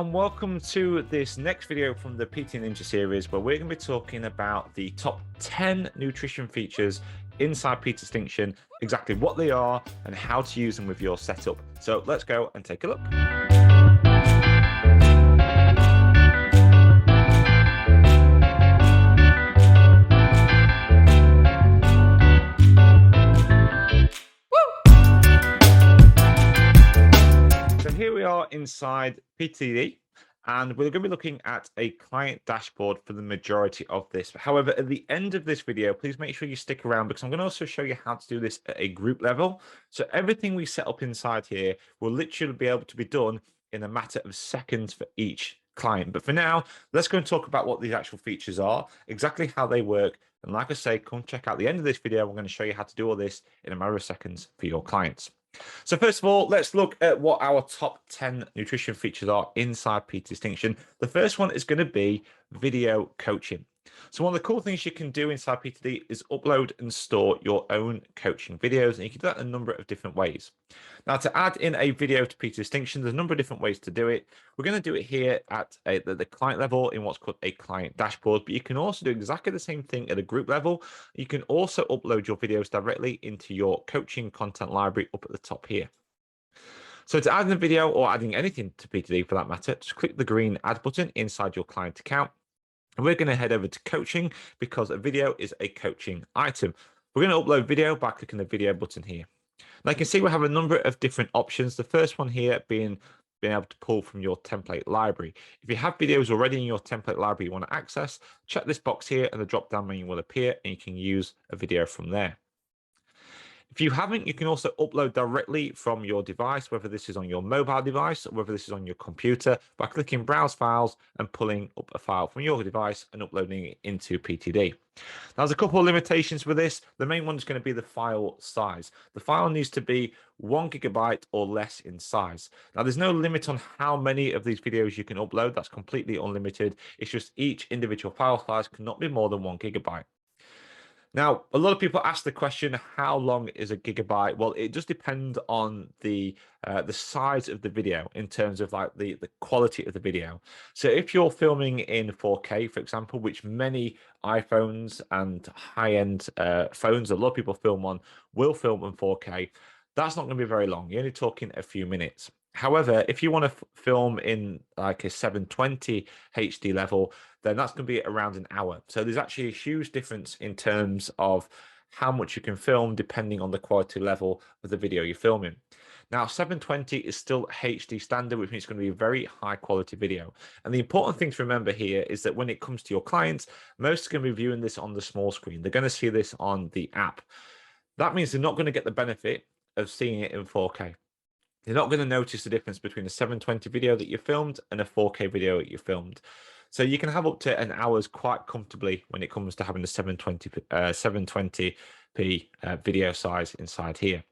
and welcome to this next video from the PT Ninja series, where we're going to be talking about the top 10 nutrition features inside PT Distinction, exactly what they are and how to use them with your setup. So let's go and take a look. So here we are inside PTD, and we're going to be looking at a client dashboard for the majority of this. However, at the end of this video, please make sure you stick around, because I'm going to also show you how to do this at a group level. So everything we set up inside here will literally be able to be done in a matter of seconds for each client. But for now, let's go and talk about what these actual features are, exactly how they work. And like I say, come check out the end of this video. I'm going to show you how to do all this in a matter of seconds for your clients. So first of all, let's look at what our top 10 nutrition features are inside PT Distinction. The first one is going to be video coaching. So one of the cool things you can do inside PTD is upload and store your own coaching videos, and you can do that in a number of different ways. Now, to add in a video to PT Distinction, there's a number of different ways to do it. We're going to do it here at the client level in what's called a client dashboard, but you can also do exactly the same thing at a group level. You can also upload your videos directly into your coaching content library up at the top here. So to add in a video or adding anything to PTD for that matter, just click the green add button inside your client account. And we're going to head over to coaching, because a video is a coaching item. We're going to upload video by clicking the video button here. Now you can see we have a number of different options. The first one here being able to pull from your template library. If you have videos already in your template library you want to access, check this box here and the drop down menu will appear and you can use a video from there. If you haven't, you can also upload directly from your device, whether this is on your mobile device or whether this is on your computer, by clicking Browse Files and pulling up a file from your device and uploading it into PTD. Now, there's a couple of limitations with this. The main one is going to be the file size. The file needs to be 1 GB or less in size. Now, there's no limit on how many of these videos you can upload. That's completely unlimited. It's just each individual file size cannot be more than 1 GB. Now, a lot of people ask the question, how long is a gigabyte? Well, it just depends on the size of the video in terms of like the quality of the video. So if you're filming in 4K, for example, which many iPhones and high-end phones, a lot of people film on, will film in 4K, that's not going to be very long. You're only talking a few minutes. However, if you want to film in like a 720 HD level, then that's going to be around an hour. So there's actually a huge difference in terms of how much you can film depending on the quality level of the video you're filming. Now, 720 is still HD standard, which means it's going to be a very high quality video. And the important thing to remember here is that when it comes to your clients, most are going to be viewing this on the small screen. They're going to see this on the app. That means they're not going to get the benefit of seeing it in 4K. You're not going to notice the difference between a 720 video that you filmed and a 4K video that you filmed. So you can have up to an hour's quite comfortably when it comes to having a 720p video size inside here.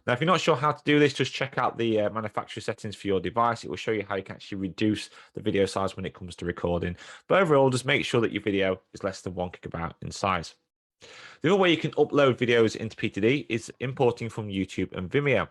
Now, if you're not sure how to do this, just check out the manufacturer settings for your device. It will show you how you can actually reduce the video size when it comes to recording. But overall, just make sure that your video is less than 1 GB in size. The other way you can upload videos into PTD is importing from YouTube and Vimeo.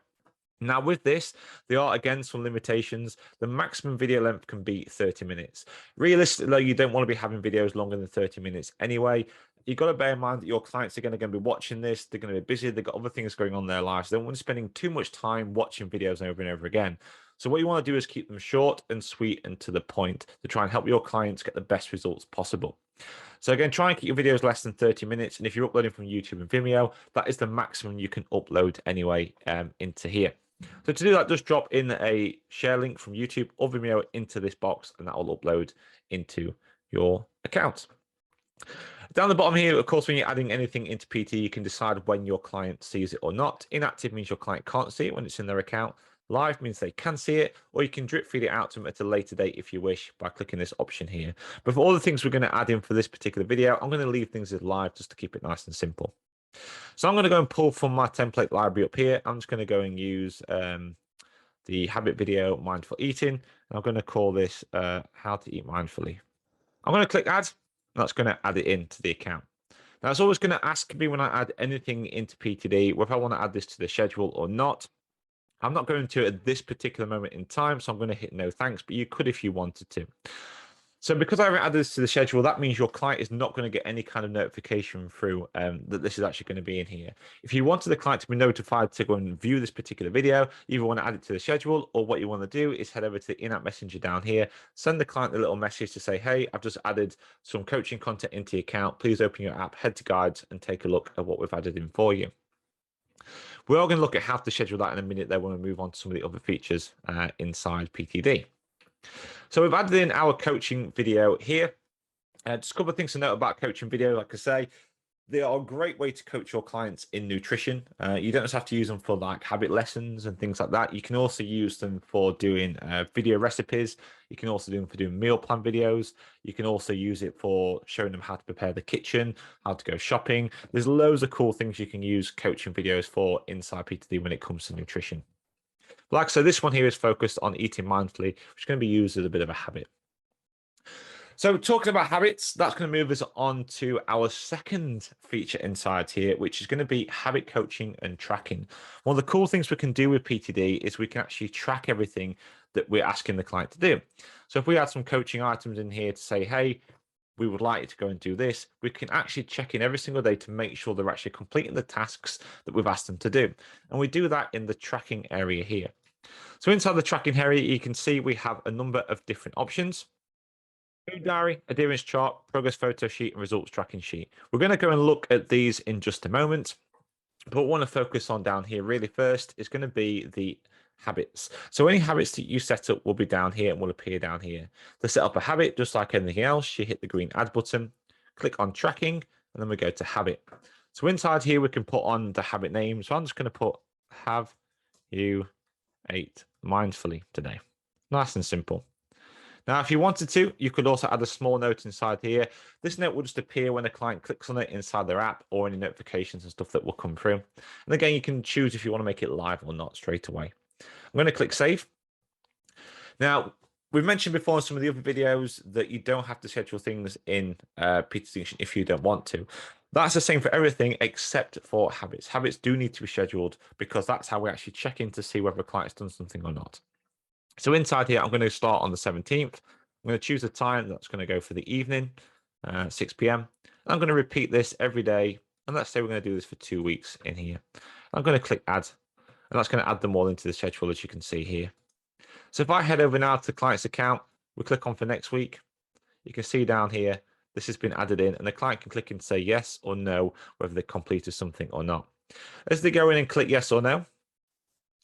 Now, with this, there are, again, some limitations. The maximum video length can be 30 minutes. Realistically, though, you don't want to be having videos longer than 30 minutes anyway. You've got to bear in mind that your clients are going to be watching this. They're going to be busy. They've got other things going on in their lives. They don't want to be spending too much time watching videos over and over again. So what you want to do is keep them short and sweet and to the point to try and help your clients get the best results possible. So again, try and keep your videos less than 30 minutes. And if you're uploading from YouTube and Vimeo, that is the maximum you can upload anyway into here. So to do that, just drop in a share link from YouTube or Vimeo into this box, and that will upload into your account. Down the bottom here, of course, when you're adding anything into PT, you can decide when your client sees it or not. Inactive means your client can't see it when it's in their account. Live means they can see it, or you can drip feed it out to them at a later date if you wish by clicking this option here. But for all the things we're going to add in for this particular video, I'm going to leave things as live just to keep it nice and simple. So I'm going to go and pull from my template library up here. I'm just going to go and use the habit video mindful eating. And I'm going to call this how to eat mindfully. I'm going to click add. And that's going to add it into the account. Now, it's always going to ask me when I add anything into PTD whether I want to add this to the schedule or not. I'm not going to at this particular moment in time, so I'm going to hit no thanks, but you could if you wanted to. So because I haven't added this to the schedule, that means your client is not going to get any kind of notification through that this is actually going to be in here. If you wanted the client to be notified to go and view this particular video, you either want to add it to the schedule, or what you want to do is head over to the in-app messenger down here, send the client a little message to say, hey, I've just added some coaching content into your account. Please open your app, head to guides, and take a look at what we've added in for you. We're all going to look at how to schedule that in a minute there when we move on to some of the other features inside PTD. So we've added in our coaching video here. Just a couple of things to note about coaching video. Like I say, they are a great way to coach your clients in nutrition. You don't just have to use them for like habit lessons and things like that. You can also use them for doing video recipes. You can also do them for doing meal plan videos. You can also use it for showing them how to prepare the kitchen, how to go shopping. There's loads of cool things you can use coaching videos for inside PTD when it comes to nutrition. But like I said, this one here is focused on eating mindfully, which is going to be used as a bit of a habit. So talking about habits, that's going to move us on to our second feature inside here, which is going to be habit coaching and tracking. One of the cool things we can do with PTD is we can actually track everything that we're asking the client to do. So if we add some coaching items in here to say, hey, we would like you to go and do this, we can actually check in every single day to make sure they're actually completing the tasks that we've asked them to do. And we do that in the tracking area here. So inside the tracking area, you can see we have a number of different options. Food diary, adherence chart, progress photo sheet, and results tracking sheet. We're going to go and look at these in just a moment. But what I want to focus on down here really first is going to be the habits. So any habits that you set up will be down here and will appear down here. To set up a habit, just like anything else, you hit the green add button, click on tracking, and then we go to habit. So inside here, we can put on the habit name. So I'm just going to put have you ate mindfully today. Nice and simple. Now, if you wanted to, you could also add a small note inside here. This note will just appear when a client clicks on it inside their app, or any notifications and stuff that will come through. And again, you can choose if you want to make it live or not straight away. I'm going to click save. Now, we've mentioned before in some of the other videos that you don't have to schedule things in PTD if you don't want to. That's the same for everything except for habits. Habits do need to be scheduled because that's how we actually check in to see whether a client's done something or not. So inside here, I'm going to start on the 17th. I'm going to choose a time that's going to go for the evening, 6 p.m. I'm going to repeat this every day. And let's say we're going to do this for 2 weeks in here. I'm going to click add, and that's going to add them all into the schedule, as you can see here. So if I head over now to the client's account, we click on for next week. You can see down here, this has been added in, and the client can click and say yes or no, whether they completed something or not. As they go in and click yes or no,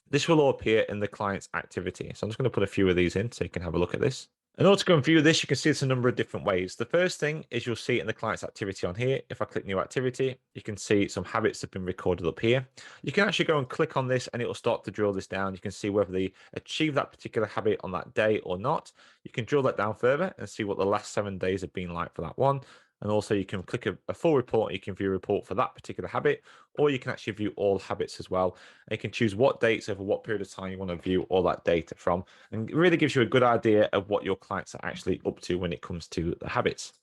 this will all appear in the client's activity. So I'm just going to put a few of these in so you can have a look at this. In order to go and view this, you can see it's a number of different ways. The first thing is you'll see in the client's activity on here. If I click new activity, you can see some habits have been recorded up here. You can actually go and click on this and it will start to drill this down. You can see whether they achieve that particular habit on that day or not. You can drill that down further and see what the last 7 days have been like for that one. And also you can click a full report. You can view a report for that particular habit, or you can actually view all habits as well. And you can choose what dates over what period of time you want to view all that data from. And it really gives you a good idea of what your clients are actually up to when it comes to the habits.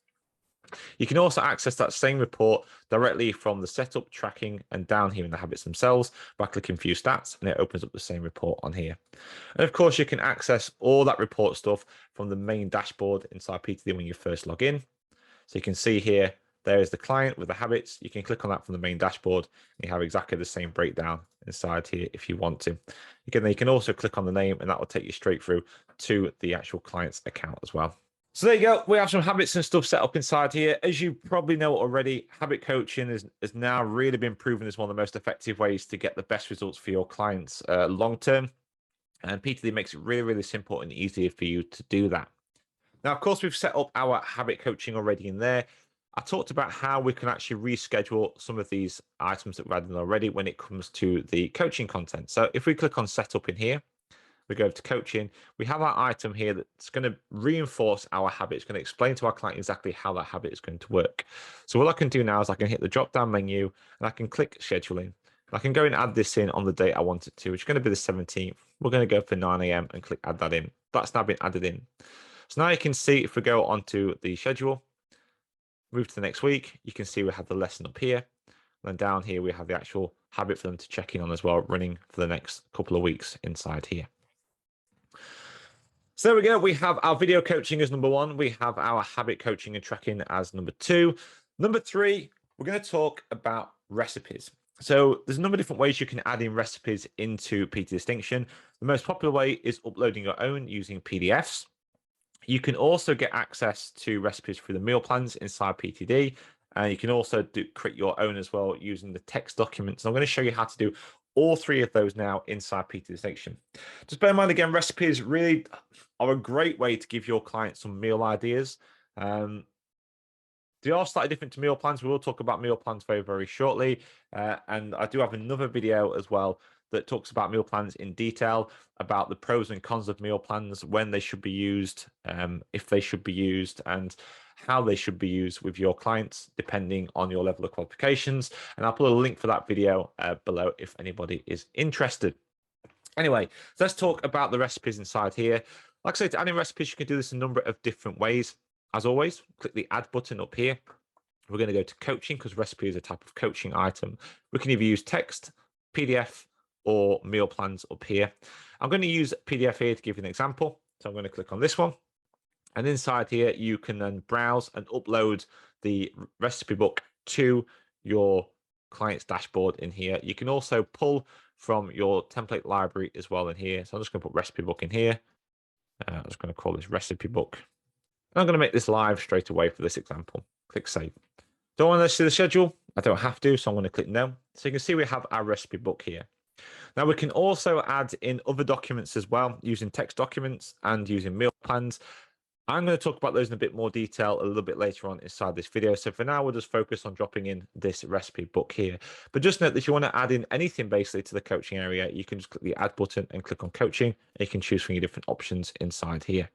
You can also access that same report directly from the setup, tracking, and down here in the habits themselves by clicking view stats, and it opens up the same report on here. And of course, you can access all that report stuff from the main dashboard inside PTD when you first log in. So you can see here, there is the client with the habits. You can click on that from the main dashboard. And you have exactly the same breakdown inside here if you want to. Again, you can also click on the name and that will take you straight through to the actual client's account as well. So there you go. We have some habits and stuff set up inside here. As you probably know already, habit coaching has now really been proven as one of the most effective ways to get the best results for your clients long term. And PTD makes it really, really simple and easier for you to do that. Now, of course, we've set up our habit coaching already in there. I talked about how we can actually reschedule some of these items that we've added already when it comes to the coaching content. So if we click on setup in here, we go to coaching, we have our item here that's going to reinforce our habit. It's going to explain to our client exactly how that habit is going to work. So what I can do now is I can hit the drop down menu and I can click scheduling. I can go and add this in on the date I want it to, which is going to be the 17th. We're going to go for 9 a.m. and click add that in. That's now been added in. So now you can see if we go onto the schedule, move to the next week, you can see we have the lesson up here. And then down here, we have the actual habit for them to check in on as well, running for the next couple of weeks inside here. So there we go. We have our video coaching as number 1. We have our habit coaching and tracking as number 2. Number 3, we're going to talk about recipes. So there's a number of different ways you can add in recipes into PT Distinction. The most popular way is uploading your own using PDFs. You can also get access to recipes through the meal plans inside PTD. And you can also create your own as well using the text documents. And I'm going to show you how to do all 3 of those now inside PT Distinction. Just bear in mind, again, recipes really are a great way to give your clients some meal ideas. They are slightly different to meal plans. We will talk about meal plans very, very shortly. And I do have another video as well that talks about meal plans in detail, about the pros and cons of meal plans, when they should be used, if they should be used, and how they should be used with your clients, depending on your level of qualifications. And I'll put a link for that video below if anybody is interested. Anyway, so let's talk about the recipes inside here. Like I said, to add in recipes, you can do this a number of different ways. As always, click the add button up here. We're going to go to coaching because recipe is a type of coaching item. We can either use text, PDF, or meal plans up here. I'm going to use PDF here to give you an example. So I'm going to click on this one. And inside here, you can then browse and upload the recipe book to your client's dashboard in here. You can also pull from your template library as well in here. So I'm just going to put recipe book in here. I'm just going to call this recipe book. And I'm going to make this live straight away for this example. Click save. Don't want to see the schedule? I don't have to, so I'm going to click no. So you can see we have our recipe book here. Now we can also add in other documents as well, using text documents and using meal plans. I'm going to talk about those in a bit more detail a little bit later on inside this video. So for now, we'll just focus on dropping in this recipe book here. But just note that if you want to add in anything basically to the coaching area, you can just click the add button and click on coaching, and you can choose from your different options inside here.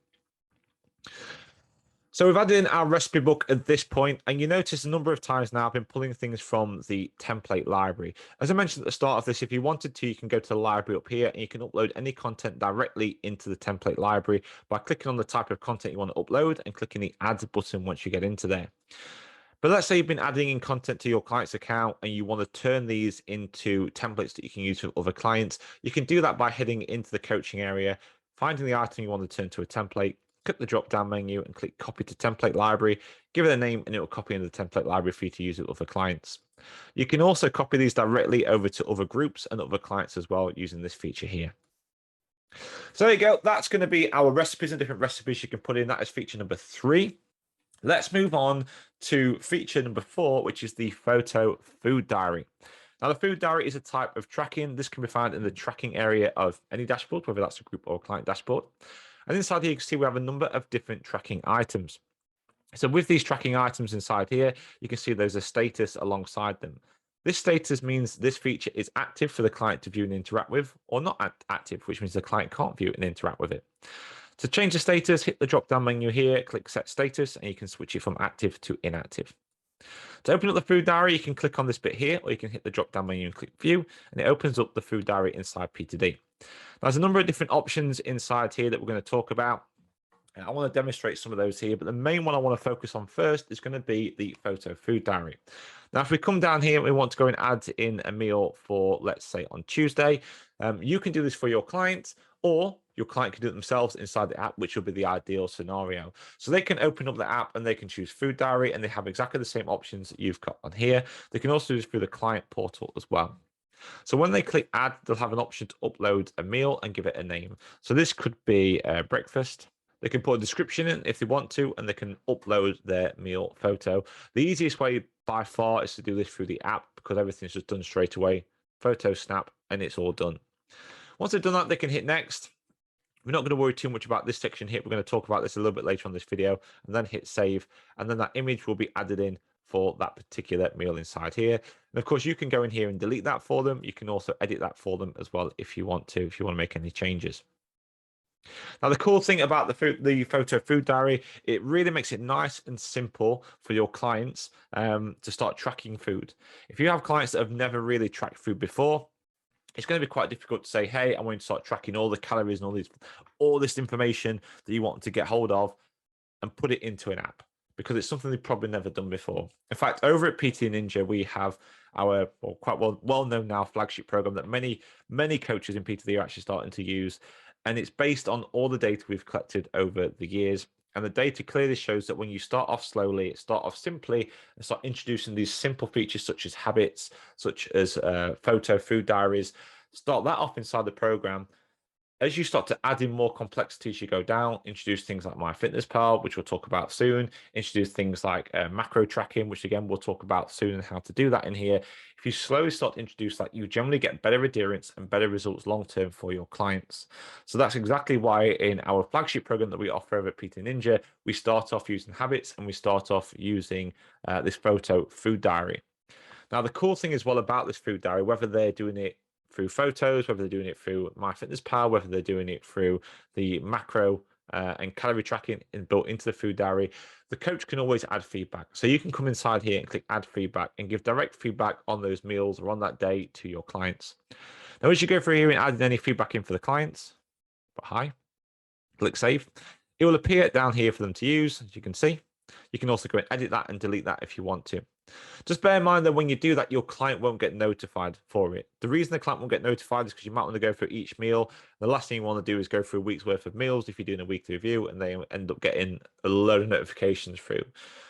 So we've added in our recipe book at this point, and you notice a number of times now I've been pulling things from the template library. As I mentioned at the start of this, if you wanted to, you can go to the library up here and you can upload any content directly into the template library by clicking on the type of content you want to upload and clicking the add button once you get into there. But let's say you've been adding in content to your client's account and you want to turn these into templates that you can use with other clients. You can do that by heading into the coaching area, finding the item you want to turn to a template, click the drop down menu and click copy to template library, give it a name and it will copy into the template library for you to use with other clients. You can also copy these directly over to other groups and other clients as well using this feature here. So there you go. That's going to be our recipes and different recipes you can put in. That is feature number 3. Let's move on to feature number 4, which is the photo food diary. Now, the food diary is a type of tracking. This can be found in the tracking area of any dashboard, whether that's a group or a client dashboard. And inside here, you can see we have a number of different tracking items. So with these tracking items inside here, you can see there's a status alongside them. This status means this feature is active for the client to view and interact with, or not active, which means the client can't view it and interact with it. To change the status, hit the drop-down menu here, click Set Status, and you can switch it from active to inactive. To open up the food diary, you can click on this bit here, or you can hit the drop-down menu and click View, and it opens up the food diary inside PTD. There's a number of different options inside here that we're going to talk about. And I want to demonstrate some of those here, but the main one I want to focus on first is going to be the photo food diary. Now, if we come down here and we want to go and add in a meal for, let's say, on Tuesday, you can do this for your client, or your client can do it themselves inside the app, which will be the ideal scenario. So they can open up the app and they can choose food diary, and they have exactly the same options that you've got on here. They can also do this through the client portal as well. So when they click add, they'll have an option to upload a meal and give it a name. So this could be breakfast. They can put a description in if they want to, and they can upload their meal photo. The easiest way by far is to do this through the app because everything's just done straight away. Photo snap, and it's all done. Once they've done that, they can hit next. We're not going to worry too much about this section here. We're going to talk about this a little bit later on this video, and then hit save. And then that image will be added in for that particular meal inside here. And of course, you can go in here and delete that for them. You can also edit that for them as well if you want to make any changes. Now, the cool thing about the photo food diary, it really makes it nice and simple for your clients to start tracking food. If you have clients that have never really tracked food before, it's going to be quite difficult to say, hey, I'm going to start tracking all the calories and all this information that you want to get hold of and put it into an app, because it's something they've probably never done before. In fact, over at PT Ninja, we have our quite well known now flagship program that many coaches in PT are actually starting to use, and it's based on all the data we've collected over the years. And the data clearly shows that when you start off slowly, start off simply, and start introducing these simple features such as habits, such as photo food diaries, start that off inside the program. As you start to add in more complexities, you go down, introduce things like MyFitnessPal, which we'll talk about soon, introduce things like macro tracking, which again, we'll talk about soon and how to do that in here. If you slowly start to introduce that, you generally get better adherence and better results long-term for your clients. So that's exactly why in our flagship program that we offer over at PT Ninja, we start off using habits and we start off using this photo food diary. Now, the cool thing as well about this food diary, whether they're doing it through photos, whether they're doing it through MyFitnessPal, whether they're doing it through the macro and calorie tracking built into the food diary, the coach can always add feedback. So you can come inside here and click add feedback and give direct feedback on those meals or on that day to your clients. Now, as you go through here and add any feedback in for the clients, but hi, click save. It will appear down here for them to use, as you can see. You can also go and edit that and delete that if you want to. Just bear in mind that when you do that, your client won't get notified for it. The reason the client won't get notified is because you might want to go through each meal. The last thing you want to do is go through a week's worth of meals if you're doing a weekly review and they end up getting a load of notifications through.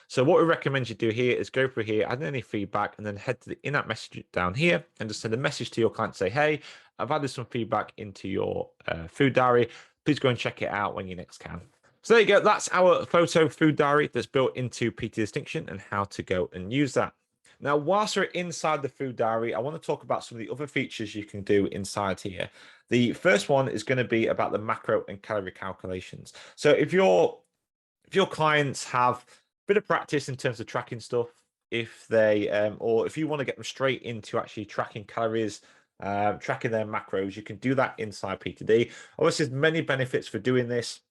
So what we recommend you do here is go through here, add any feedback, and then head to the in-app message down here and just send a message to your client, say, hey, I've added some feedback into your food diary. Please go and check it out when you next can. So there you go. That's our photo food diary that's built into PT Distinction and how to go and use that. Now, whilst we're inside the food diary, I want to talk about some of the other features you can do inside here. The first one is going to be about the macro and calorie calculations. So if your clients have a bit of practice in terms of tracking stuff, if they or if you want to get them straight into actually tracking calories, tracking their macros, you can do that inside PTD. Obviously, there's many benefits for doing this.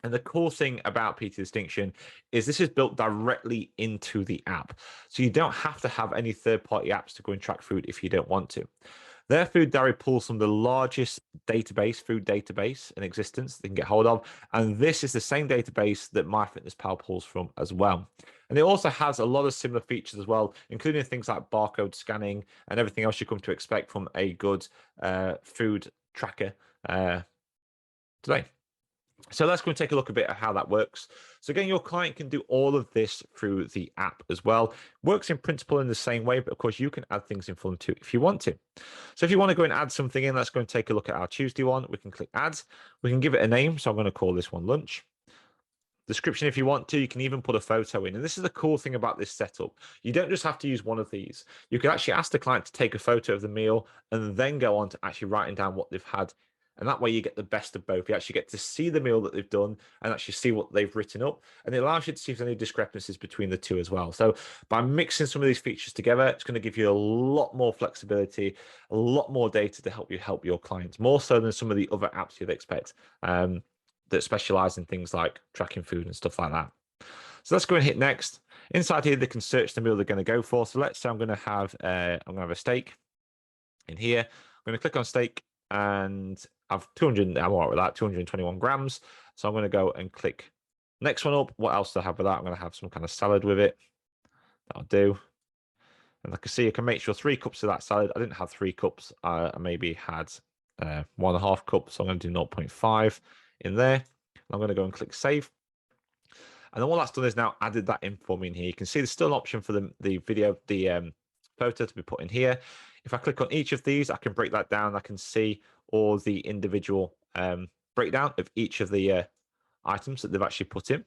And the cool thing about PT Distinction is this is built directly into the app. So you don't have to have any third-party apps to go and track food if you don't want to. Their food diary pulls from the largest food database in existence they can get hold of. And this is the same database that MyFitnessPal pulls from as well. And it also has a lot of similar features as well, including things like barcode scanning and everything else you come to expect from a good food tracker today. So let's go and take a look a bit at how that works. So again, your client can do all of this through the app as well. Works in principle in the same way, but of course you can add things in for them too if you want to. So if you want to go and add something in, let's go and take a look at our Tuesday one. We can click add. We can give it a name. So I'm going to call this one lunch. Description if you want to, you can even put a photo in. And this is the cool thing about this setup. You don't just have to use one of these. You can actually ask the client to take a photo of the meal and then go on to actually writing down what they've had. And that way you get the best of both. You actually get to see the meal that they've done and actually see what they've written up. And it allows you to see if there's any discrepancies between the two as well. So by mixing some of these features together, it's going to give you a lot more flexibility, a lot more data to help your clients, more so than some of the other apps you'd expect that specialize in things like tracking food and stuff like that. So let's go and hit next. Inside here, they can search the meal they're going to go for. So let's say I'm going to have a steak in here. I'm going to click on steak and I've 200. I'm all right with that. 221 grams. So I'm going to go and click next one up. What else do I have with that? I'm going to have some kind of salad with it. That'll do. And like I see, I can make sure 3 cups of that salad. I didn't have 3 cups. I maybe had 1.5 cups. So I'm going to do 0.5 in there. I'm going to go and click save. And then what that's done is now added that in for me in here. You can see there's still an option for the photo to be put in here. If I click on each of these, I can break that down. I can see all the individual breakdown of each of the items that they've actually put in.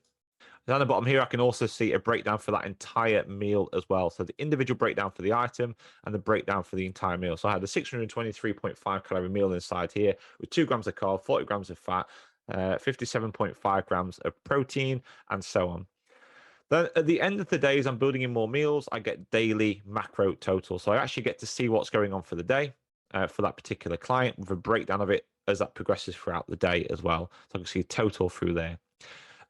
Down the bottom here, I can also see a breakdown for that entire meal as well. So the individual breakdown for the item and the breakdown for the entire meal. So I had a 623.5 calorie meal inside here with 2 grams of carb, 40 grams of fat, 57.5 grams of protein, and so on. Then at the end of the day, as I'm building in more meals, I get daily macro total. So I actually get to see what's going on for the day for that particular client with a breakdown of it as that progresses throughout the day as well. So I can see total through there.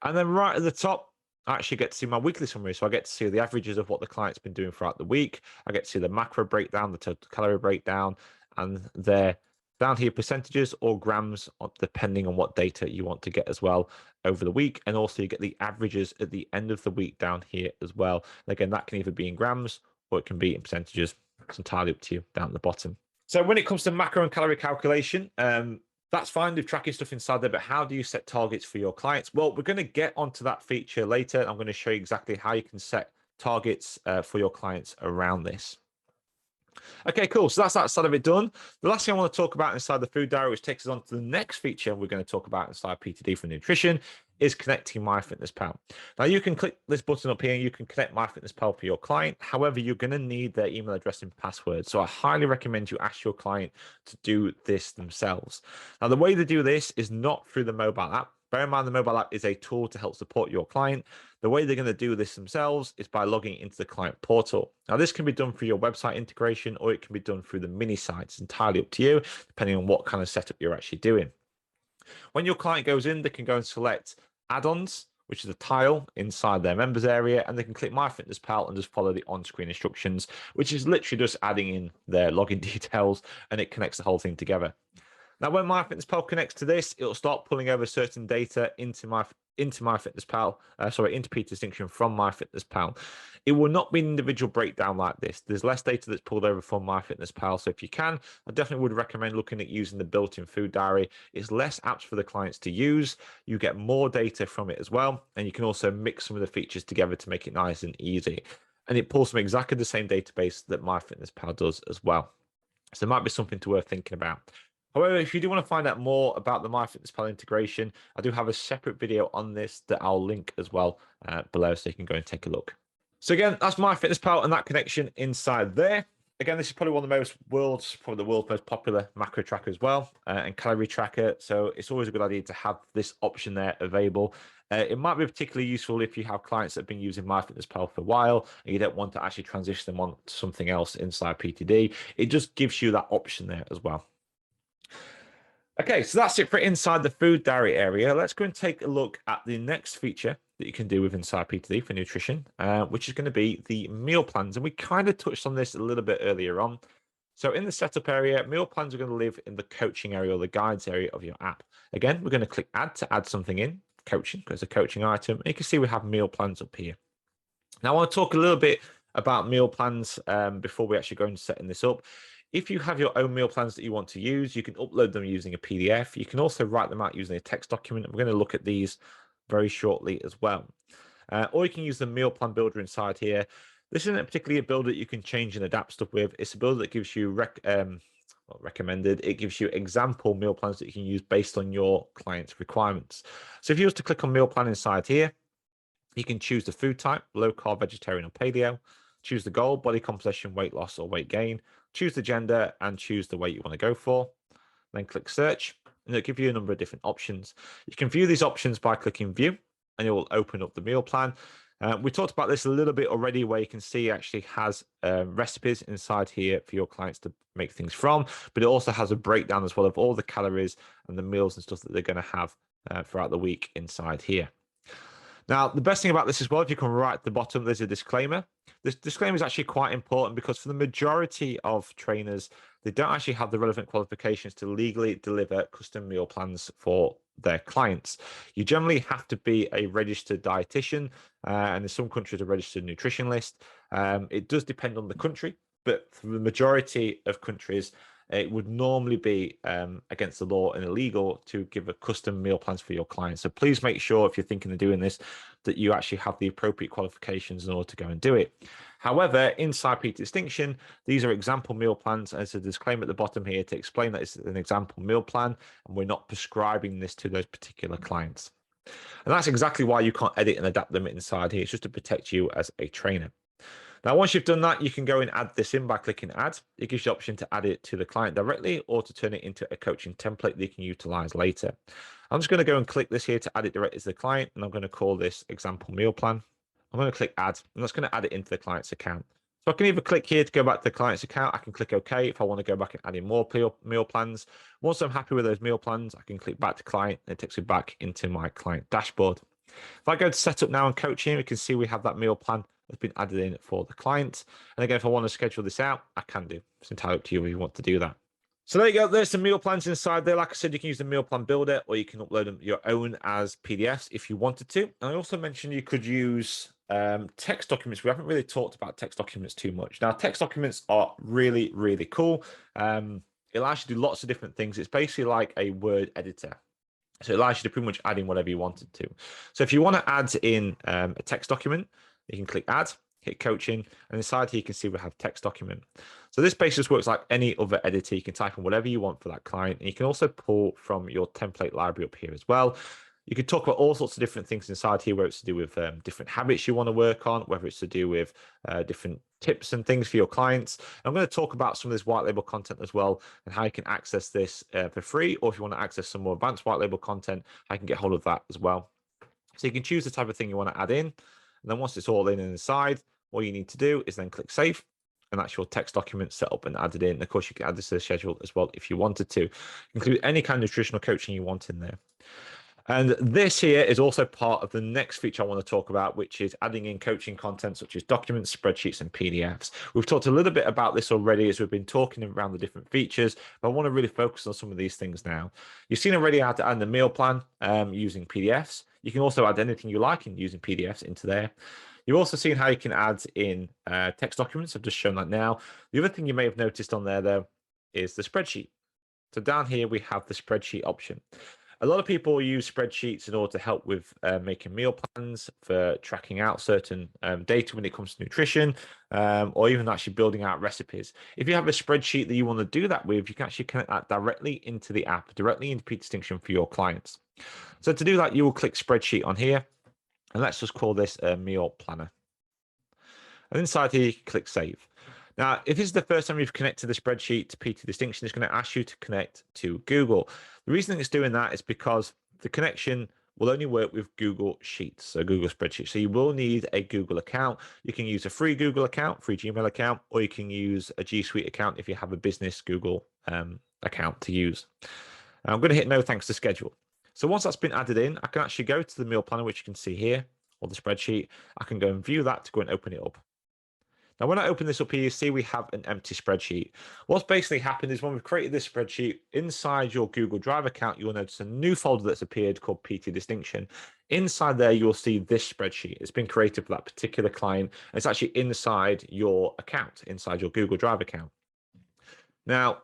And then right at the top, I actually get to see my weekly summary. So I get to see the averages of what the client's been doing throughout the week. I get to see the macro breakdown, the total calorie breakdown, and their down here percentages or grams, depending on what data you want to get as well over the week. And also you get the averages at the end of the week down here as well. And again, that can either be in grams or it can be in percentages. It's entirely up to you down at the bottom. So when it comes to macro and calorie calculation, that's fine with tracking stuff inside there, but how do you set targets for your clients? Well, we're going to get onto that feature later. I'm going to show you exactly how you can set targets for your clients around this. Okay, cool. So that's that side of it done. The last thing I want to talk about inside the food diary, which takes us on to the next feature we're going to talk about inside PTD for nutrition, is connecting MyFitnessPal. Now, you can click this button up here and you can connect MyFitnessPal for your client. However, you're going to need their email address and password. So I highly recommend you ask your client to do this themselves. Now, the way to do this is not through the mobile app. Bear in mind, the mobile app is a tool to help support your client. The way they're going to do this themselves is by logging into the client portal. Now, this can be done through your website integration, or it can be done through the mini sites. It's entirely up to you, depending on what kind of setup you're actually doing. When your client goes in, they can go and select add-ons, which is a tile inside their members area, and they can click MyFitnessPal and just follow the on-screen instructions, which is literally just adding in their login details, and it connects the whole thing together. Now, when MyFitnessPal connects to this, it'll start pulling over certain data into MyFitnessPal, into Peak Distinction from MyFitnessPal. It will not be an individual breakdown like this. There's less data that's pulled over from MyFitnessPal. So if you can, I definitely would recommend looking at using the built-in food diary. It's less apps for the clients to use. You get more data from it as well. And you can also mix some of the features together to make it nice and easy. And it pulls from exactly the same database that MyFitnessPal does as well. So it might be something to worth thinking about. However, if you do want to find out more about the MyFitnessPal integration, I do have a separate video on this that I'll link as well below, so you can go and take a look. So again, that's MyFitnessPal and that connection inside there. Again, this is probably one of the world's most popular macro tracker as well, and calorie tracker. So it's always a good idea to have this option there available. It might be particularly useful if you have clients that have been using MyFitnessPal for a while and you don't want to actually transition them on to something else inside PTD. It just gives you that option there as well. Okay, so that's it for inside the food diary area. Let's go and take a look at the next feature that you can do with inside PTD for nutrition, which is going to be the meal plans. And we kind of touched on this a little bit earlier on. So in the setup area, meal plans are going to live in the coaching area or the guides area of your app. Again, we're going to click add to add something in, coaching, because it's a coaching item. And you can see we have meal plans up here. Now, I want to talk a little bit about meal plans before we actually go into setting this up. If you have your own meal plans that you want to use, you can upload them using a PDF. You can also write them out using a text document. We're going to look at these very shortly as well. Or you can use the meal plan builder inside here. This isn't particularly a builder that you can change and adapt stuff with. It's a builder that gives you recommended. It gives you example meal plans that you can use based on your client's requirements. So if you was to click on meal plan inside here, you can choose the food type, low carb, vegetarian, or paleo. Choose the goal, body composition, weight loss, or weight gain. Choose the gender and choose the weight you want to go for. Then click search, and it'll give you a number of different options. You can view these options by clicking view, and it will open up the meal plan. We talked about this a little bit already, where you can see it actually has recipes inside here for your clients to make things from, but it also has a breakdown as well of all the calories and the meals and stuff that they're going to have throughout the week inside here. Now, the best thing about this as well, if you come right at the bottom, there's a disclaimer. This disclaimer is actually quite important because for the majority of trainers, they don't actually have the relevant qualifications to legally deliver custom meal plans for their clients. You generally have to be a registered dietitian, and in some countries, a registered nutritionist. It does depend on the country, but for the majority of countries, it would normally be against the law and illegal to give a custom meal plans for your clients. So please make sure if you're thinking of doing this, that you actually have the appropriate qualifications in order to go and do it. However, inside Peak Distinction, these are example meal plans. As a disclaimer at the bottom here to explain that it's an example meal plan and we're not prescribing this to those particular clients. And that's exactly why you can't edit and adapt them inside here. It's just to protect you as a trainer. Now, once you've done that, you can go and add this in by clicking add. It gives you the option to add it to the client directly or to turn it into a coaching template that you can utilize later. I'm just going to go and click this here to add it directly to the client, and I'm going to call this example meal plan. I'm going to click add, and that's going to add it into the client's account. So I can either click here to go back to the client's account. I can click OK if I want to go back and add in more meal plans. Once I'm happy with those meal plans, I can click back to client, and it takes me back into my client dashboard. If I go to setup now and coaching, we can see we have that meal plan that's been added in for the client. And again, if I want to schedule this out, I can do. It's entirely up to you if you want to do that. So there you go. There's some meal plans inside there. Like I said, you can use the meal plan builder, or you can upload them your own as PDFs if you wanted to. And I also mentioned you could use text documents. We haven't really talked about text documents too much. Now, text documents are really, really cool. It allows you to do lots of different things. It's basically like a word editor. So it allows you to pretty much add in whatever you wanted to. So if you want to add in a text document, you can click add, hit coaching, and inside here you can see we have text document. So this basically just works like any other editor. You can type in whatever you want for that client, and you can also pull from your template library up here as well. You can talk about all sorts of different things inside here, where it's to do with different habits you want to work on, whether it's to do with different tips and things for your clients. I'm going to talk about some of this white label content as well, and how you can access this for free, or if you want to access some more advanced white label content, I can get hold of that as well. So you can choose the type of thing you want to add in, and then once it's all in and inside, all you need to do is then click save, and that's your text document set up and added in. And of course, you can add this to the schedule as well if you wanted to. Include any kind of nutritional coaching you want in there. And this here is also part of the next feature I want to talk about, which is adding in coaching content such as documents, spreadsheets, and PDFs. We've talked a little bit about this already as we've been talking around the different features, but I want to really focus on some of these things now. You've seen already how to add the meal plan using PDFs. You can also add anything you like in using PDFs into there. You've also seen how you can add in text documents. I've just shown that now. The other thing you may have noticed on there, though, is the spreadsheet. So down here, we have the spreadsheet option. A lot of people use spreadsheets in order to help with making meal plans, for tracking out certain data when it comes to nutrition, or even actually building out recipes. If you have a spreadsheet that you want to do that with, you can actually connect that directly into the app, directly into Peak Distinction for your clients. So to do that, you will click spreadsheet on here, and let's just call this a meal planner. And inside here, you can click save. Now, if this is the first time you've connected the spreadsheet to PT Distinction, it's going to ask you to connect to Google. The reason it's doing that is because the connection will only work with Google Sheets, so Google Spreadsheets. So you will need a Google account. You can use a free Google account, free Gmail account, or you can use a G Suite account if you have a business Google account to use. I'm going to hit no thanks to schedule. So once that's been added in, I can actually go to the meal planner, which you can see here, or the spreadsheet. I can go and view that to go and open it up. Now, when I open this up here, you see we have an empty spreadsheet. What's basically happened is when we've created this spreadsheet, inside your Google Drive account, you'll notice a new folder that's appeared called PT Distinction. Inside there, you'll see this spreadsheet. It's been created for that particular client. And it's actually inside your account, inside your Google Drive account. Now,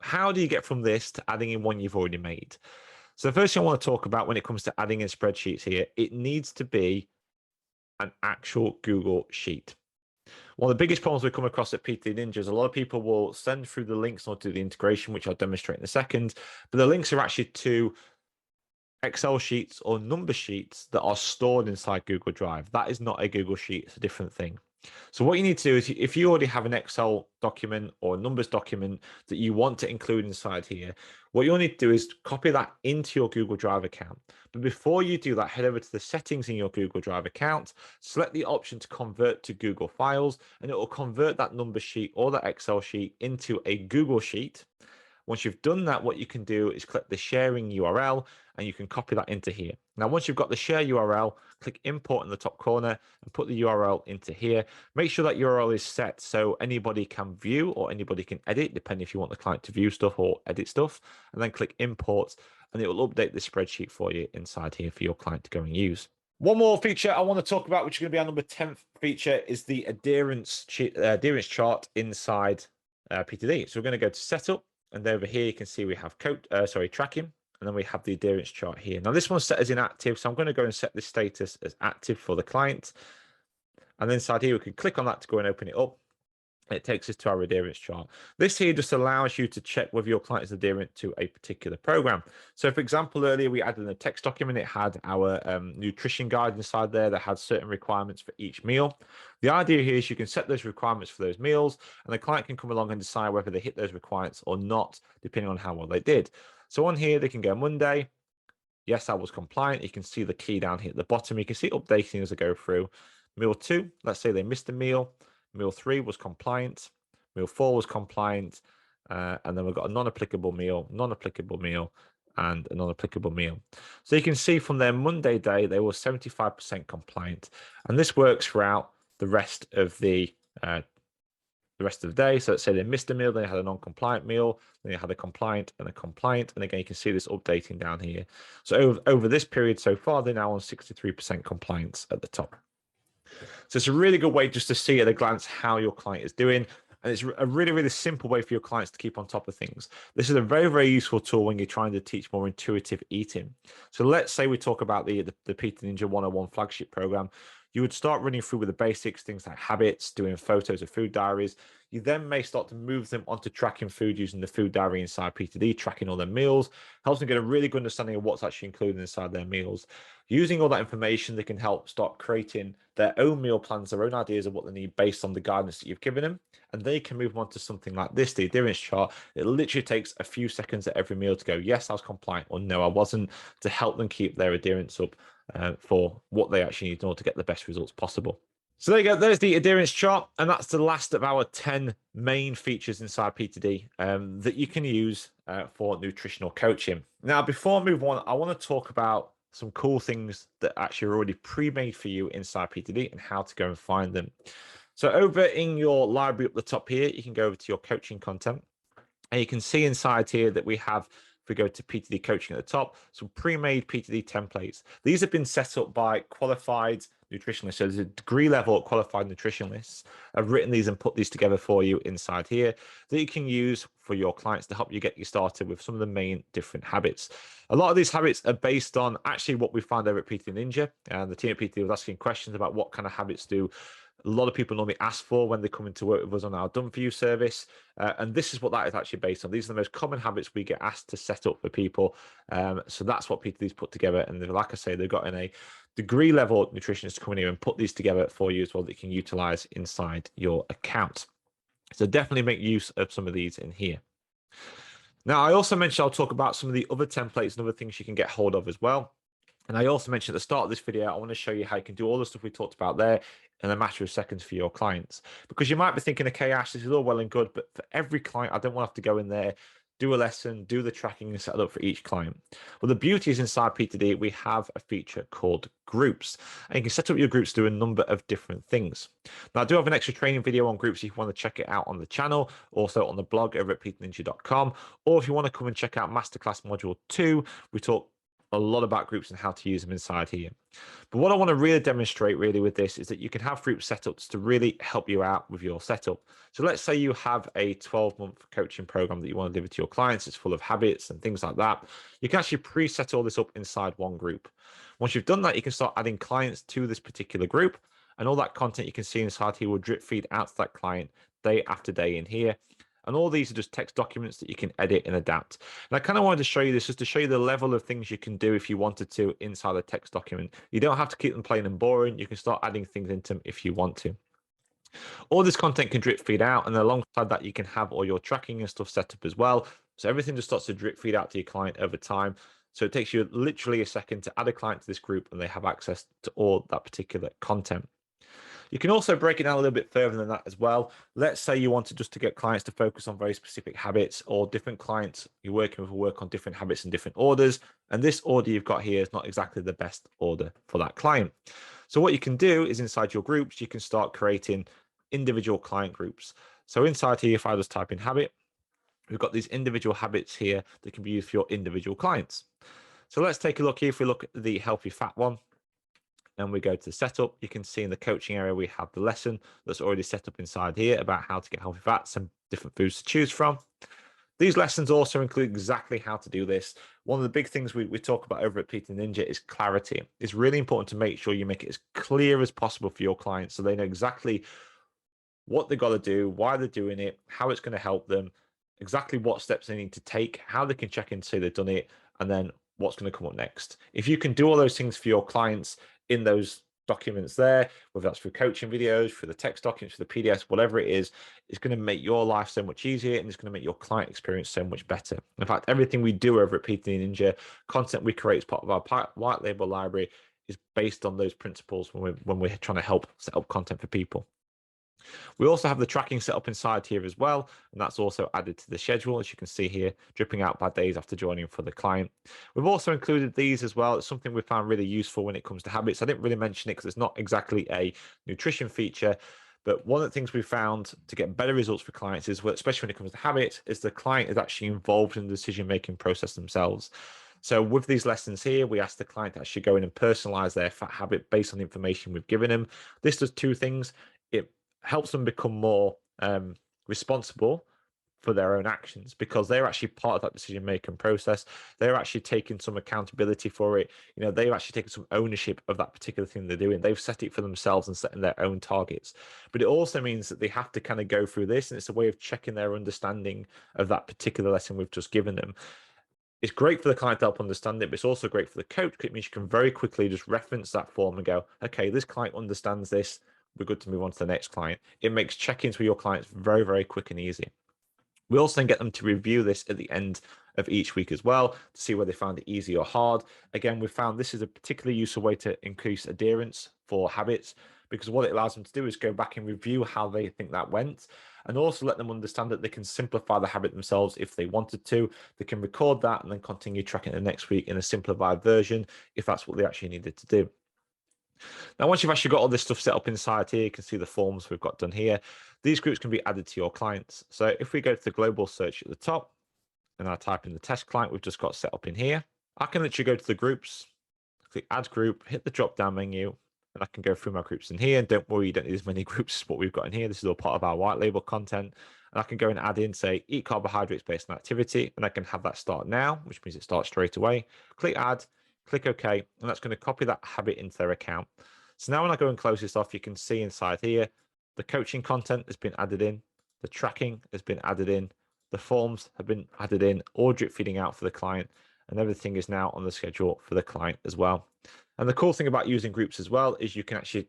how do you get from this to adding in one you've already made? So the first thing I want to talk about when it comes to adding in spreadsheets here, it needs to be an actual Google Sheet. One of the biggest problems we come across at PT Ninja is a lot of people will send through the links or do the integration, which I'll demonstrate in a second, but the links are actually to Excel sheets or number sheets that are stored inside Google Drive. That is not a Google Sheet, it's a different thing. So what you need to do is, if you already have an Excel document or a numbers document that you want to include inside here, what you'll need to do is copy that into your Google Drive account. But before you do that, head over to the settings in your Google Drive account, select the option to convert to Google Files, and it will convert that number sheet or that Excel sheet into a Google Sheet. Once you've done that, what you can do is click the sharing URL and you can copy that into here. Now, once you've got the share URL, click import in the top corner and put the URL into here. Make sure that URL is set so anybody can view or anybody can edit, depending if you want the client to view stuff or edit stuff, and then click import and it will update the spreadsheet for you inside here for your client to go and use. One more feature I want to talk about, which is going to be our number 10th feature, is the adherence chart inside PTD. So we're going to go to setup. And over here, you can see we have tracking, and then we have the adherence chart here. Now, this one's set as inactive, so I'm going to go and set the status as active for the client. And then inside here, we can click on that to go and open it up. It takes us to our adherence chart. This here just allows you to check whether your client is adherent to a particular program. So, for example, earlier we added a text document. It had our nutrition guide inside there that had certain requirements for each meal. The idea here is you can set those requirements for those meals, and the client can come along and decide whether they hit those requirements or not, depending on how well they did. So on here, they can go Monday. Yes, I was compliant. You can see the key down here at the bottom. You can see updating as I go through. Meal 2, let's say they missed a meal. Meal 3 was compliant. Meal 4 was compliant. And then we've got a non-applicable meal, and a non-applicable meal. So you can see from their Monday day, they were 75% compliant. And this works throughout the rest of the the rest of the day. So let's say they missed a meal, then they had a non-compliant meal, then they had a compliant and a compliant. And again, you can see this updating down here. So over this period so far, they're now on 63% compliance at the top. So it's a really good way just to see at a glance how your client is doing. And it's a really, really simple way for your clients to keep on top of things. This is a very, very useful tool when you're trying to teach more intuitive eating. So let's say we talk about the PT Ninja 101 flagship program. You would start running through with the basics, things like habits, doing photos of food diaries. You then may start to move them onto tracking food using the food diary inside PTD, tracking all their meals, helps them get a really good understanding of what's actually included inside their meals. Using all that information, they can help start creating their own meal plans, their own ideas of what they need based on the guidance that you've given them. And they can move on to something like this, the adherence chart. It literally takes a few seconds at every meal to go, yes, I was compliant, or no, I wasn't, to help them keep their adherence up for what they actually need in order to get the best results possible. So there you go. There's the adherence chart, and that's the last of our 10 main features inside PTD that you can use for nutritional coaching. Now, before I move on, I want to talk about some cool things that actually are already pre-made for you inside PTD and how to go and find them. So over in your library up the top here, you can go over to your coaching content, and you can see inside here that we have, if we go to PTD coaching at the top, some pre-made PTD templates. These have been set up by qualified nutritionists. So there's a degree level qualified nutritionists have written these and put these together for you inside here that you can use for your clients to help you get you started with some of the main different habits. A lot of these habits are based on actually what we found over at PT Ninja, and the team at PT was asking questions about what kind of habits do a lot of people normally ask for when they come into work with us on our Done For You service. And this is what that is actually based on. These are the most common habits we get asked to set up for people. So that's what PTD's put together. And like I say, they've got in a degree level nutritionist come in here and put these together for you as well that you can utilize inside your account. So definitely make use of some of these in here. Now, I also mentioned I'll talk about some of the other templates and other things you can get hold of as well. And I also mentioned at the start of this video, I want to show you how you can do all the stuff we talked about there in a matter of seconds for your clients. Because you might be thinking, okay, Ash, this is all well and good, but for every client, I don't want to have to go in there, do a lesson, do the tracking and set it up for each client. Well, the beauty is inside PTD, we have a feature called groups. And you can set up your groups to do a number of different things. Now, I do have an extra training video on groups if you want to check it out on the channel, also on the blog over at ptninja.com. Or if you want to come and check out Masterclass Module 2, we talk a lot about groups and how to use them inside here. But what I want to really demonstrate really with this is that you can have group setups to really help you out with your setup. So let's say you have a 12-month coaching program that you want to deliver to your clients. It's full of habits and things like that. You can actually preset all this up inside one group. Once you've done that, you can start adding clients to this particular group, and all that content you can see inside here will drip feed out to that client day after day in here. And all these are just text documents that you can edit and adapt. And I kind of wanted to show you this just to show you the level of things you can do if you wanted to inside a text document. You don't have to keep them plain and boring. You can start adding things into them if you want to. All this content can drip feed out, and alongside that, you can have all your tracking and stuff set up as well. So everything just starts to drip feed out to your client over time. So it takes you literally a second to add a client to this group, and they have access to all that particular content. You can also break it down a little bit further than that as well. Let's say you wanted just to get clients to focus on very specific habits, or different clients you're working with will work on different habits in different orders. And this order you've got here is not exactly the best order for that client. So what you can do is inside your groups, you can start creating individual client groups. So inside here, if I just type in habit, we've got these individual habits here that can be used for your individual clients. So let's take a look here. If we look at the healthy fat one, and we go to the setup, you can see in the coaching area, we have the lesson that's already set up inside here about how to get healthy fats and different foods to choose from. These lessons also include exactly how to do this. One of the big things we talk about over at PT Ninja is clarity. It's really important to make sure you make it as clear as possible for your clients so they know exactly what they've got to do, why they're doing it, how it's going to help them, exactly what steps they need to take, how they can check in to say they've done it, and then what's going to come up next. If you can do all those things for your clients in those documents there, whether that's through coaching videos, through the text documents, through the PDFs, whatever it is, it's going to make your life so much easier, and it's going to make your client experience so much better. In fact, everything we do over at PT Ninja, content we create as part of our white label library, is based on those principles when we're trying to help set up content for people. We also have the tracking set up inside here as well, and that's also added to the schedule, as you can see here, dripping out by days after joining for the client. We've also included these as well. It's something we found really useful when it comes to habits. I didn't really mention it because it's not exactly a nutrition feature, But one of the things we found to get better results for clients is, especially when it comes to habits, is the client is actually involved in the decision-making process themselves. So with these lessons here, we ask the client to actually go in and personalize their fat habit based on the information we've given them. This does two things. It helps them become more responsible for their own actions because they're actually part of that decision making process. They're actually taking some accountability for it. They've actually taken some ownership of that particular thing they're doing. They've set it for themselves and setting their own targets. But it also means that they have to kind of go through this, and it's a way of checking their understanding of that particular lesson we've just given them. It's great for the client to help understand it, but it's also great for the coach. It means you can very quickly just reference that form and go, okay, this client understands this. We're good to move on to the next client. It makes check-ins with your clients very, very quick and easy. We also then get them to review this at the end of each week as well to see whether they found it easy or hard. Again, we found this is a particularly useful way to increase adherence for habits, because what it allows them to do is go back and review how they think that went, and also let them understand that they can simplify the habit themselves if they wanted to. They can record that and then continue tracking it the next week in a simplified version if that's what they actually needed to do. Now, once you've actually got all this stuff set up inside here, you can see the forms we've got done here. These groups can be added to your clients. So if we go to the global search at the top and I type in the test client we've just got set up in here, I can literally go to the groups, click add group, hit the drop down menu, and I can go through my groups in here. And don't worry, you don't need as many groups as what we've got in here. This is all part of our white label content. And I can go and add in, say, eat carbohydrates based on activity, and I can have that start now, which means it starts straight away. Click add, click OK, and that's going to copy that habit into their account. So now when I go and close this off, you can see inside here, the coaching content has been added in, the tracking has been added in, the forms have been added in, or drip feeding out for the client, and everything is now on the schedule for the client as well. And the cool thing about using groups as well is you can actually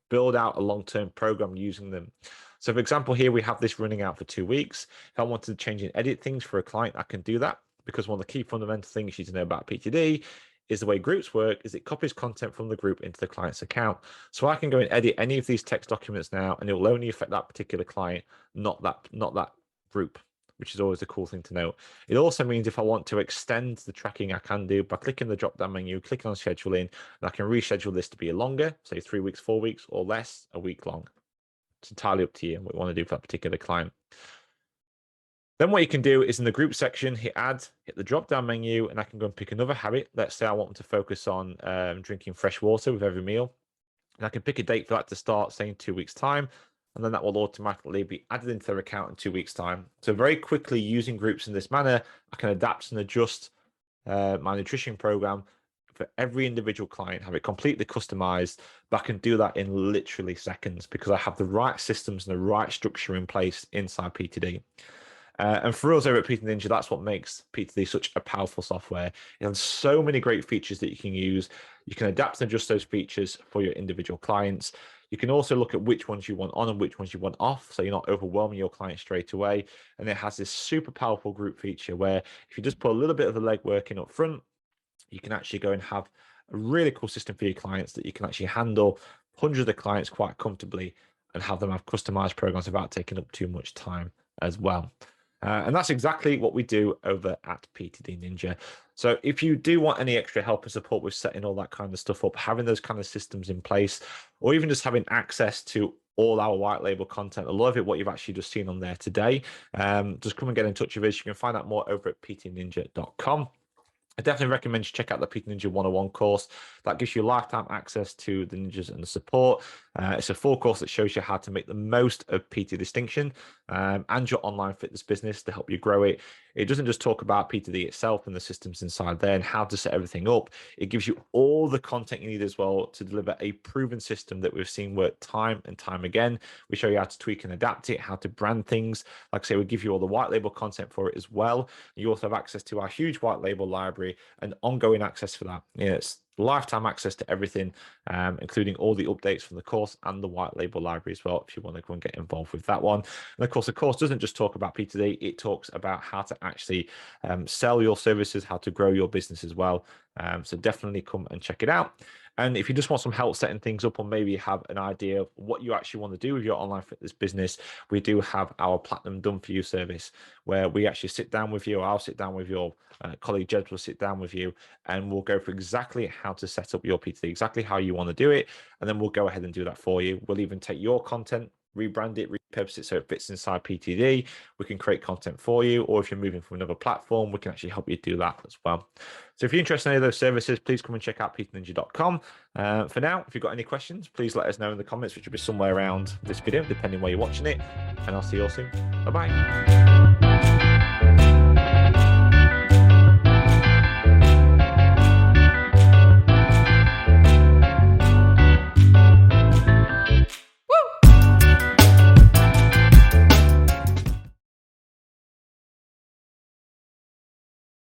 build out a long-term program using them. So for example, here we have this running out for 2 weeks. If I wanted to change and edit things for a client, I can do that, because one of the key fundamental things you need to know about PTD is the way groups work is it copies content from the group into the client's account. So I can go and edit any of these text documents now, and it will only affect that particular client, not that group, which is always a cool thing to note. It also means if I want to extend the tracking, I can do by clicking the drop down menu, clicking on scheduling, and I can reschedule this to be longer, say 3 weeks, 4 weeks, or less, a week long. It's entirely up to you what you want to do for that particular client. Then what you can do is in the group section, hit add, hit the drop down menu, and I can go and pick another habit. Let's say I want them to focus on drinking fresh water with every meal. And I can pick a date for that to start, say in 2 weeks' time, and then that will automatically be added into their account in 2 weeks' time. So very quickly, using groups in this manner, I can adapt and adjust my nutrition program for every individual client, have it completely customized, but I can do that in literally seconds because I have the right systems and the right structure in place inside PTD. And for us over at PT Ninja, that's what makes PTD such a powerful software. It has so many great features that you can use. You can adapt and adjust those features for your individual clients. You can also look at which ones you want on and which ones you want off, so you're not overwhelming your client straight away. And it has this super powerful group feature where if you just put a little bit of the legwork in up front, you can actually go and have a really cool system for your clients that you can actually handle hundreds of clients quite comfortably and have them have customized programs without taking up too much time as well. And that's exactly what we do over at PTD Ninja. So if you do want any extra help and support with setting all that kind of stuff up, having those kind of systems in place, or even just having access to all our white label content, a lot of it what you've actually just seen on there today, just come and get in touch with us. You can find out more over at ptninja.com. I definitely recommend you check out the PT Ninja 101 course. That gives you lifetime access to the ninjas and the support. It's a full course that shows you how to make the most of PT Distinction and your online fitness business to help you grow it. It doesn't just talk about PTD itself and the systems inside there and how to set everything up. It gives you all the content you need as well to deliver a proven system that we've seen work time and time again. We show you how to tweak and adapt it, how to brand things. Like I say, we give you all the white label content for it as well. You also have access to our huge white label library and ongoing access for that. It's lifetime access to everything, including all the updates from the course and the white label library as well, if you want to go and get involved with that one. And of course, the course doesn't just talk about PTD, it talks about how to actually sell your services, how to grow your business as well. So definitely come and check it out. And if you just want some help setting things up, or maybe have an idea of what you actually want to do with your online fitness business, we do have our Platinum Done For You service, where we actually sit down with you, or I'll sit down with your colleague Jed will sit down with you, and we'll go for exactly how to set up your PTD, exactly how you want to do it, and then we'll go ahead and do that for you. We'll even take your content, rebrand it, repurpose it so it fits inside PTD. We can create content for you, or if you're moving from another platform, we can actually help you do that as well. So if you're interested in any of those services, please come and check out peterninja.com. For now, if you've got any questions, please let us know in the comments, which will be somewhere around this video, depending where you're watching it. And I'll see you all soon. Bye-bye.